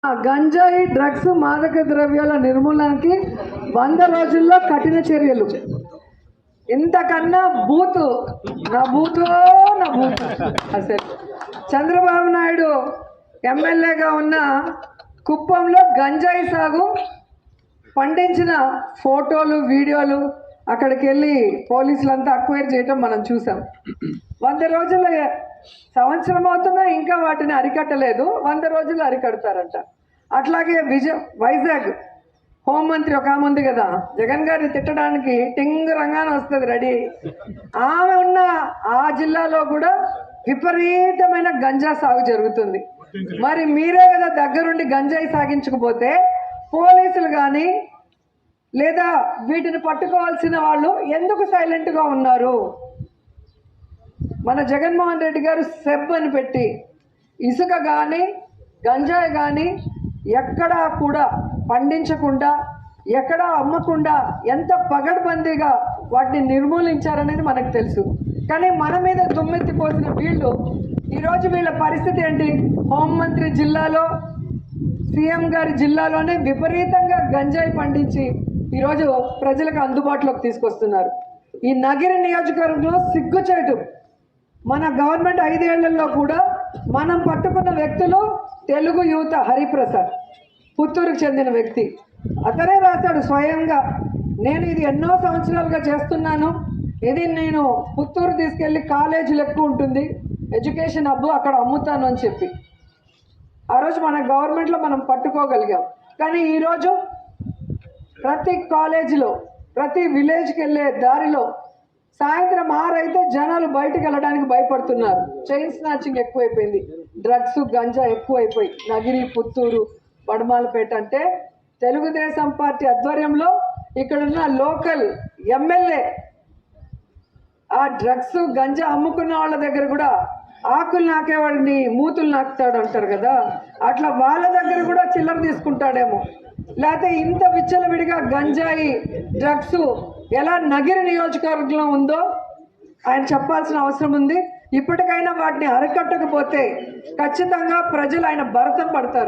గంజాయి డ్రగ్స్ మాదక ద్రవ్యాల నిర్మూలనకి 100 రోజుల్లో కఠిన చర్యలు. ఇంతకన్నా బూతు నా బూతు అసలు చంద్రబాబు నాయుడు ఎమ్మెల్యేగా ఉన్న కుప్పంలో గంజాయి సాగు పండించిన ఫోటోలు వీడియోలు అక్కడికి వెళ్ళి పోలీసులంతా అక్వైర్ చేయటం మనం చూసాం. 100 రోజుల సంవత్సరం అవుతున్నా ఇంకా వాటిని అరికట్టలేదు. 100 రోజులు అరికడతారంట. అట్లాగే వైజాగ్ హోంమంత్రి ఒక ఆమె ఉంది కదా, జగన్ గారిని తిట్టడానికి టింగ్ రంగానే వస్తుంది రెడీ. ఆమె ఉన్న ఆ జిల్లాలో కూడా విపరీతమైన గంజా సాగు జరుగుతుంది. మరి మీరే కదా దగ్గరుండి గంజాయి సాగించకపోతే పోలీసులు కానీ లేదా వీటిని పట్టుకోవాల్సిన వాళ్ళు ఎందుకు సైలెంట్గా ఉన్నారు? మన జగన్మోహన్ రెడ్డి గారు సెబ్ అని పెట్టి ఇసుక కానీ గంజాయి కానీ ఎక్కడా కూడా పండించకుండా ఎక్కడా అమ్మకుండా ఎంత పగడ్బందీగా వాటిని నిర్మూలించారనేది మనకు తెలుసు. కానీ మన మీద దుమ్మెత్తిపోసిన వీళ్ళు ఈరోజు వీళ్ళ పరిస్థితి ఏంటి? హోంమంత్రి జిల్లాలో సీఎం గారి జిల్లాలోనే విపరీతంగా గంజాయి పండించి ఈరోజు ప్రజలకు అందుబాటులోకి తీసుకొస్తున్నారు. ఈ నగిరి నియోజకవర్గంలో సిగ్గుచేటు. మన గవర్నమెంట్ 5 ఏళ్లలో కూడా మనం పట్టుకున్న వ్యక్తులు తెలుగు యువత హరిప్రసాద్, పుత్తూరుకు చెందిన వ్యక్తి. అతనే రాశాడు స్వయంగా, నేను ఇది ఎన్నో సంవత్సరాలుగా చేస్తున్నాను, ఇది నేను పుత్తూరు తీసుకెళ్ళి కాలేజీలు ఎక్కువ ఉంటుంది, ఎడ్యుకేషన్ హబ్, అక్కడ అమ్ముతాను అని చెప్పి ఆ రోజు మన గవర్నమెంట్లో మనం పట్టుకోగలిగాం. కానీ ఈరోజు ప్రతి కాలేజీలో ప్రతి విలేజ్కి వెళ్ళే దారిలో సాయంత్రం 6 అయితే జనాలు బయటకు వెళ్ళడానికి భయపడుతున్నారు. చైన్ స్నాచింగ్ ఎక్కువైపోయింది, డ్రగ్స్ గంజా ఎక్కువైపోయి నగిరి, పుత్తూరు, బడమాలపేట. అంటే తెలుగుదేశం పార్టీ ఆధ్వర్యంలో ఇక్కడున్న లోకల్ ఎమ్మెల్యే ఆ డ్రగ్స్ గంజా అమ్ముకున్న వాళ్ళ దగ్గర కూడా ఆకులు నాకేవాడిని మూతులు నాకుతాడు అంటారు కదా, అట్లా వాళ్ళ దగ్గర కూడా చిల్లర తీసుకుంటాడేమో. లేకపోతే ఇంత విచ్చలవిడిగా గంజాయి డ్రగ్స్ ఎలా నగిరి నియోజకవర్గంలో ఉందో ఆయన చెప్పాల్సిన అవసరం ఉంది. ఇప్పటికైనా వాటిని అరికట్టకపోతే ఖచ్చితంగా ప్రజలు ఆయన భరతం పడతారు.